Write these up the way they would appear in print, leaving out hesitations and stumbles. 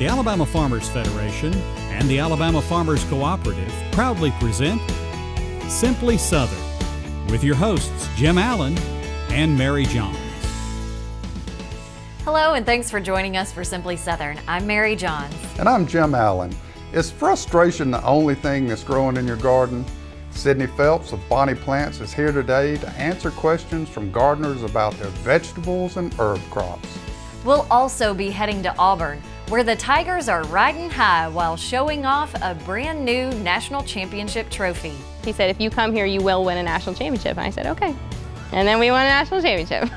The Alabama Farmers Federation and the Alabama Farmers Cooperative proudly present Simply Southern with your hosts Jim Allen and Mary Johns. Hello and thanks for joining us for Simply Southern. I'm Mary Johns. And I'm Jim Allen. Is frustration the only thing that's growing in your garden? Sydney Phelps of Bonnie Plants is here today to answer questions from gardeners about their vegetables and herb crops. We'll also be heading to Auburn, where the Tigers are riding high while showing off a brand new national championship trophy. He said, if you come here, you will win a national championship. And I said, okay. And then we won a national championship.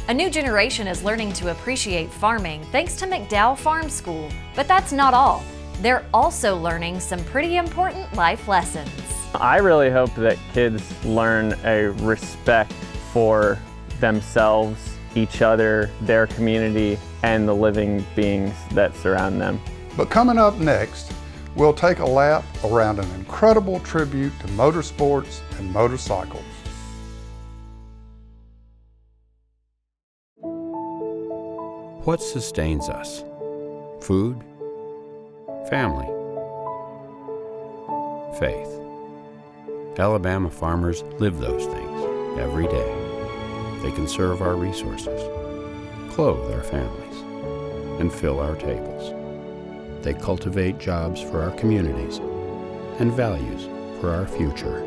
A new generation is learning to appreciate farming thanks to McDowell Farm School. But that's not all. They're also learning some pretty important life lessons. I really hope that kids learn a respect for themselves, each other, their community, and the living beings that surround them. But coming up next, we'll take a lap around an incredible tribute to motorsports and motorcycles. What sustains us? Food? Family? Faith? Alabama farmers live those things every day. They conserve our resources, clothe our families, and fill our tables. They cultivate jobs for our communities and values for our future.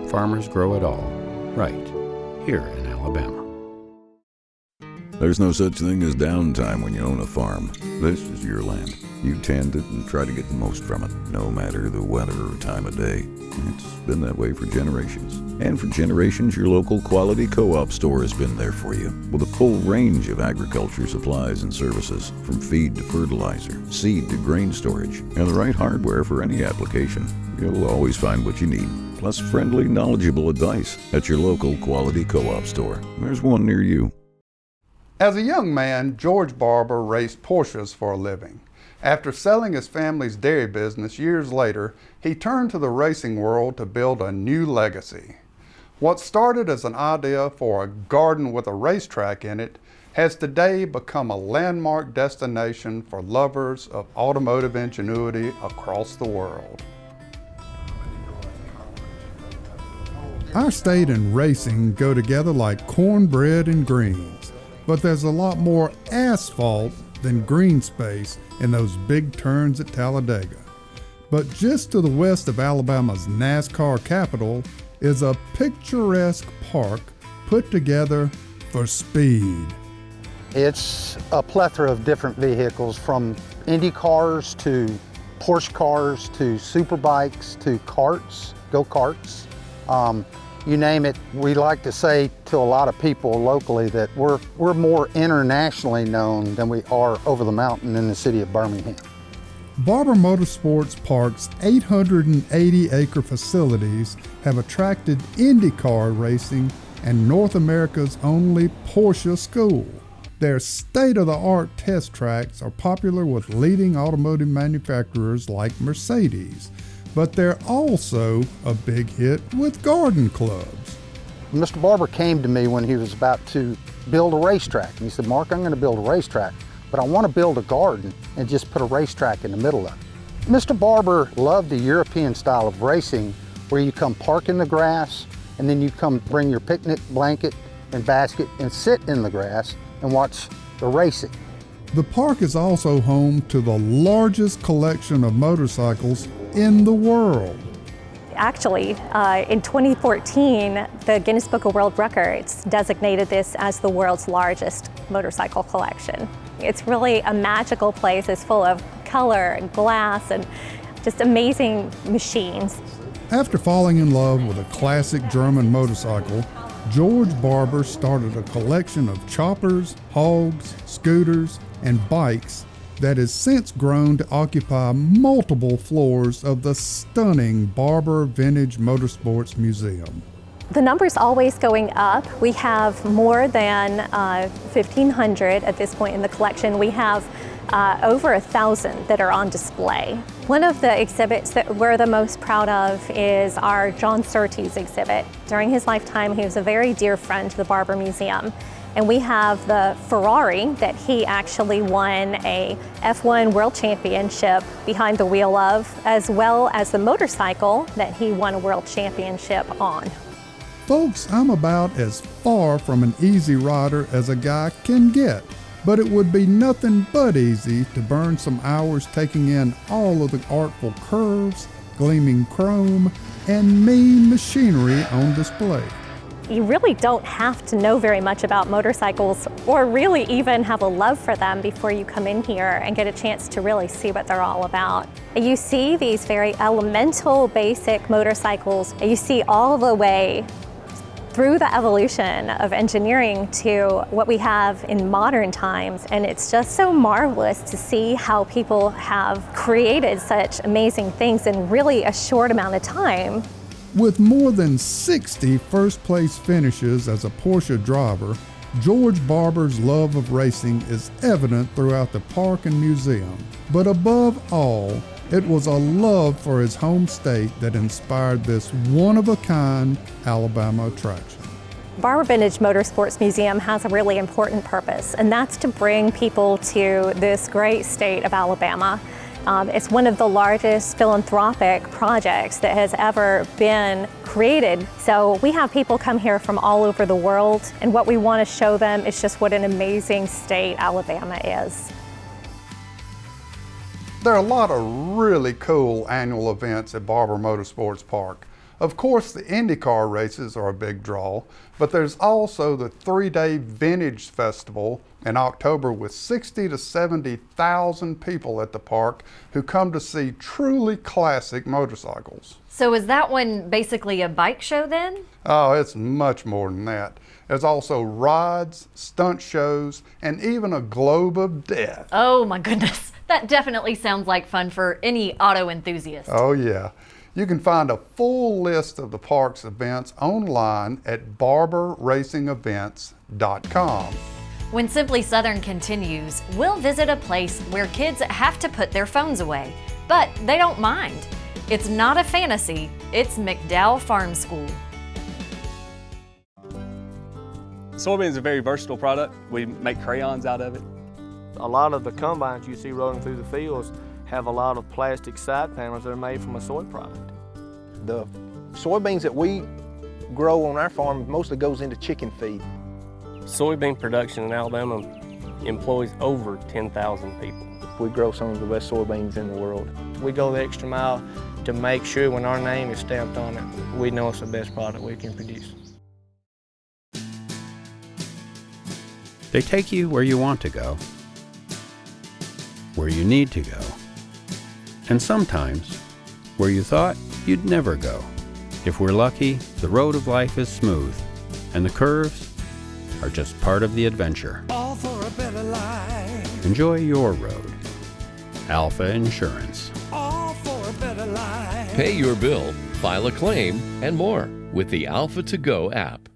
Farmers grow it all right here in Alabama. There's no such thing as downtime when you own a farm. This is your land. You tend it and try to get the most from it, no matter the weather or time of day. It's been that way for generations. And for generations, your local quality co-op store has been there for you, with a full range of agriculture supplies and services, from feed to fertilizer, seed to grain storage, and the right hardware for any application. You'll always find what you need, plus friendly, knowledgeable advice at your local quality co-op store. There's one near you. As a young man, George Barber raced Porsches for a living. After selling his family's dairy business years later, he turned to the racing world to build a new legacy. What started as an idea for a garden with a racetrack in it has today become a landmark destination for lovers of automotive ingenuity across the world. Our state and racing go together like cornbread and greens, but there's a lot more asphalt than green space in those big turns at Talladega. But just to the west of Alabama's NASCAR capital is a picturesque park put together for speed. It's a plethora of different vehicles, from Indy cars to Porsche cars to super bikes to karts, go-karts. You name it. We like to say to a lot of people locally that we're more internationally known than we are over the mountain in the city of Birmingham. Barber Motorsports Park's 880-acre facilities have attracted IndyCar racing and North America's only Porsche school. Their state-of-the-art test tracks are popular with leading automotive manufacturers like Mercedes, but they're also a big hit with garden clubs. Mr. Barber came to me when he was about to build a racetrack. And he said, Mark, I'm going to build a racetrack, but I want to build a garden and just put a racetrack in the middle of it. Mr. Barber loved the European style of racing, where you come park in the grass and then you come bring your picnic blanket and basket and sit in the grass and watch the racing. The park is also home to the largest collection of motorcycles in the world. Actually, in 2014, the Guinness Book of World Records designated this as the world's largest motorcycle collection. It's really a magical place. It's full of color and glass and just amazing machines. After falling in love with a classic German motorcycle, George Barber started a collection of choppers, hogs, scooters, and bikes that has since grown to occupy multiple floors of the stunning Barber Vintage Motorsports Museum. The number's always going up. We have more than 1,500 at this point in the collection. We have over 1,000 that are on display. One of the exhibits that we're the most proud of is our John Surtees exhibit. During his lifetime, he was a very dear friend to the Barber Museum. And we have the Ferrari that he actually won a F1 World Championship behind the wheel of, as well as the motorcycle that he won a World Championship on. Folks, I'm about as far from an easy rider as a guy can get, but it would be nothing but easy to burn some hours taking in all of the artful curves, gleaming chrome, and mean machinery on display. You really don't have to know very much about motorcycles or really even have a love for them before you come in here and get a chance to really see what they're all about. You see these very elemental, basic motorcycles. You see all the way through the evolution of engineering to what we have in modern times, and it's just so marvelous to see how people have created such amazing things in really a short amount of time. With more than 60 first-place finishes as a Porsche driver, George Barber's love of racing is evident throughout the park and museum. But above all, it was a love for his home state that inspired this one-of-a-kind Alabama attraction. Barber Vintage Motorsports Museum has a really important purpose, and that's to bring people to this great state of Alabama. It's one of the largest philanthropic projects that has ever been created. So we have people come here from all over the world, and what we want to show them is just what an amazing state Alabama is. There are a lot of really cool annual events at Barber Motorsports Park. Of course, the IndyCar races are a big draw, but there's also the 3-day Vintage Festival in October with 60 to 70,000 people at the park who come to see truly classic motorcycles. So is that one basically a bike show then? Oh, it's much more than that. There's also rides, stunt shows, and even a globe of death. Oh my goodness. That definitely sounds like fun for any auto enthusiast. Oh yeah. You can find a full list of the park's events online at barberracingevents.com. When Simply Southern continues, we'll visit a place where kids have to put their phones away, but they don't mind. It's not a fantasy, it's McDowell Farm School. Soybean is a very versatile product. We make crayons out of it. A lot of the combines you see rolling through the fields have a lot of plastic side panels that are made from a soy product. The soybeans that we grow on our farm mostly goes into chicken feed. Soybean production in Alabama employs over 10,000 people. We grow some of the best soybeans in the world. We go the extra mile to make sure when our name is stamped on it, we know it's the best product we can produce. They take you where you want to go, where you need to go, and sometimes where you thought you'd never go. If we're lucky, the road of life is smooth, and the curves are just part of the adventure. All for a better life. Enjoy your road. Alpha Insurance. All for a better life. Pay your bill, file a claim, and more with the Alpha To Go app.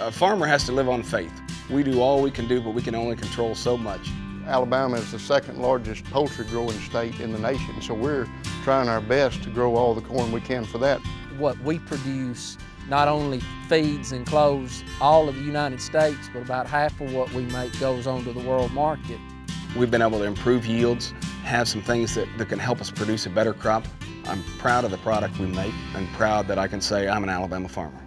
A farmer has to live on faith. We do all we can do, but we can only control so much. Alabama is the second largest poultry growing state in the nation, so we're trying our best to grow all the corn we can for that. What we produce not only feeds and clothes all of the United States, but about half of what we make goes on to the world market. We've been able to improve yields, have some things that can help us produce a better crop. I'm proud of the product we make and proud that I can say I'm an Alabama farmer.